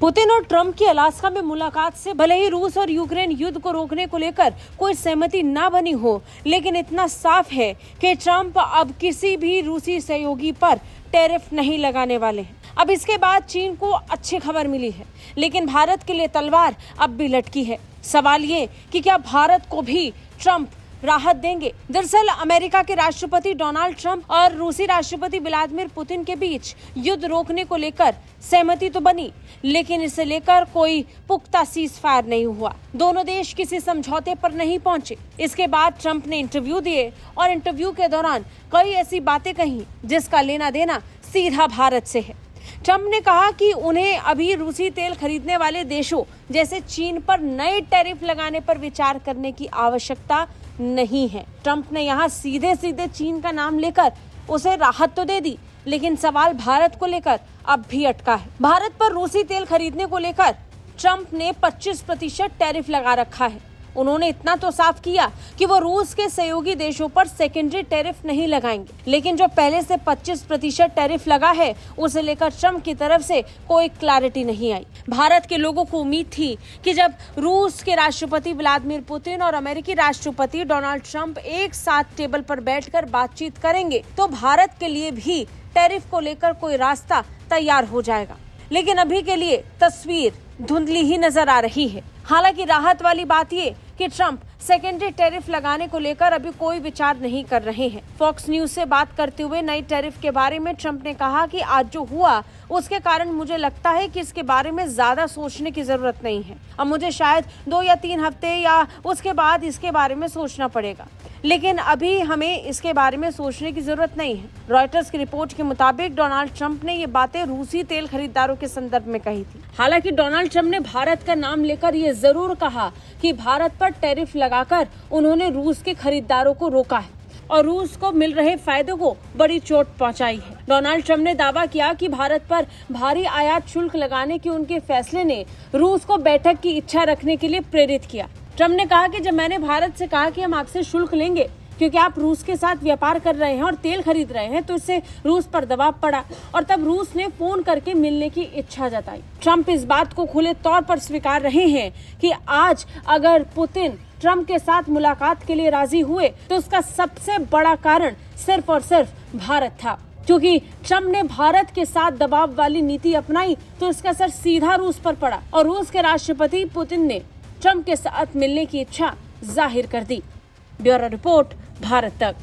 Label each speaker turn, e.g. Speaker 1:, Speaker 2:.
Speaker 1: Putin और Trump की Alaska में मुलाकात से भले ही रूस और यूक्रेन युद्ध को रोकने को लेकर कोई सहमति न बनी हो, लेकिन इतना साफ है कि ट्रंप अब किसी भी रूसी सहयोगी पर टैरिफ नहीं लगाने वाले हैं। अब इसके बाद चीन को अच्छी खबर मिली है, लेकिन भारत के लिए तलवार अब भी लटकी है। सवाल ये कि क्या भारत को भी ट्रंप राहत देंगे? दरअसल अमेरिका के राष्ट्रपति डोनाल्ड ट्रंप और रूसी राष्ट्रपति व्लादिमीर पुतिन के बीच युद्ध रोकने को लेकर सहमति तो बनी, लेकिन इसे लेकर कोई पुख्ता सीज फायर नहीं हुआ। दोनों देश किसी समझौते पर नहीं पहुंचे। इसके बाद ट्रंप ने इंटरव्यू दिए और इंटरव्यू के दौरान कई ऐसी बातें कही जिसका लेना देना सीधा भारत से है। ट्रंप ने कहा कि उन्हें अभी रूसी तेल खरीदने वाले देशों जैसे चीन पर नए टैरिफ लगाने पर विचार करने की आवश्यकता नहीं है। ट्रंप ने यहाँ सीधे सीधे चीन का नाम लेकर उसे राहत तो दे दी, लेकिन सवाल भारत को लेकर अब भी अटका है। भारत पर रूसी तेल खरीदने को लेकर ट्रंप ने 25% टैरिफ लगा रखा है। उन्होंने इतना तो साफ किया कि वो रूस के सहयोगी देशों पर सेकेंडरी टैरिफ नहीं लगाएंगे, लेकिन जो पहले से 25% टैरिफ लगा है उसे लेकर ट्रंप की तरफ से कोई क्लैरिटी नहीं आई। भारत के लोगों को उम्मीद थी कि जब रूस के राष्ट्रपति व्लादिमीर पुतिन और अमेरिकी राष्ट्रपति डोनाल्ड ट्रंप एक साथ टेबल पर बैठकर बातचीत करेंगे तो भारत के लिए भी टैरिफ को लेकर कोई रास्ता तैयार हो जाएगा, लेकिन अभी के लिए तस्वीर धुंधली ही नजर आ रही है। हालांकि राहत वाली बात ये कि ट्रंप सेकेंडरी टैरिफ लगाने को लेकर अभी कोई विचार नहीं कर रहे हैं। फॉक्स न्यूज से बात करते हुए नई टैरिफ के बारे में ट्रंप ने कहा कि आज जो हुआ उसके कारण मुझे लगता है कि इसके बारे में ज्यादा सोचने की जरूरत नहीं है। अब मुझे शायद 2 या 3 हफ्ते या उसके बाद इसके बारे में सोचना पड़ेगा, लेकिन अभी हमें इसके बारे में सोचने की जरूरत नहीं है। रॉयटर्स की रिपोर्ट के मुताबिक डोनाल्ड ट्रंप ने ये बातें रूसी तेल खरीदारों के संदर्भ में कही थी। हालांकि डोनाल्ड ट्रंप ने भारत का नाम लेकर ये जरूर कहा कि भारत पर टैरिफ लगाकर उन्होंने रूस के खरीदारों को रोका है और रूस को मिल रहे फायदे को बड़ी चोट पहुंचाई है। डोनाल्ड ट्रंप ने दावा किया कि भारत पर भारी आयात शुल्क लगाने के उनके फैसले ने रूस को बैठक की इच्छा रखने के लिए प्रेरित किया। ट्रंप ने कहा कि जब मैंने भारत से कहा कि हम आपसे शुल्क लेंगे क्योंकि आप रूस के साथ व्यापार कर रहे हैं और तेल खरीद रहे हैं, तो इससे रूस पर दबाव पड़ा और तब रूस ने फोन करके मिलने की इच्छा जताई। ट्रंप इस बात को खुले तौर पर स्वीकार रहे हैं कि आज अगर पुतिन ट्रंप के साथ मुलाकात के लिए राजी हुए तो उसका सबसे बड़ा कारण सिर्फ और सिर्फ भारत था, क्योंकि ट्रंप ने भारत के साथ दबाव वाली नीति अपनाई तो इसका असर सीधा रूस पर पड़ा और रूस के राष्ट्रपति पुतिन ने ट्रंप के साथ मिलने की इच्छा जाहिर कर दी। ब्यूरो रिपोर्ट, भारत तक।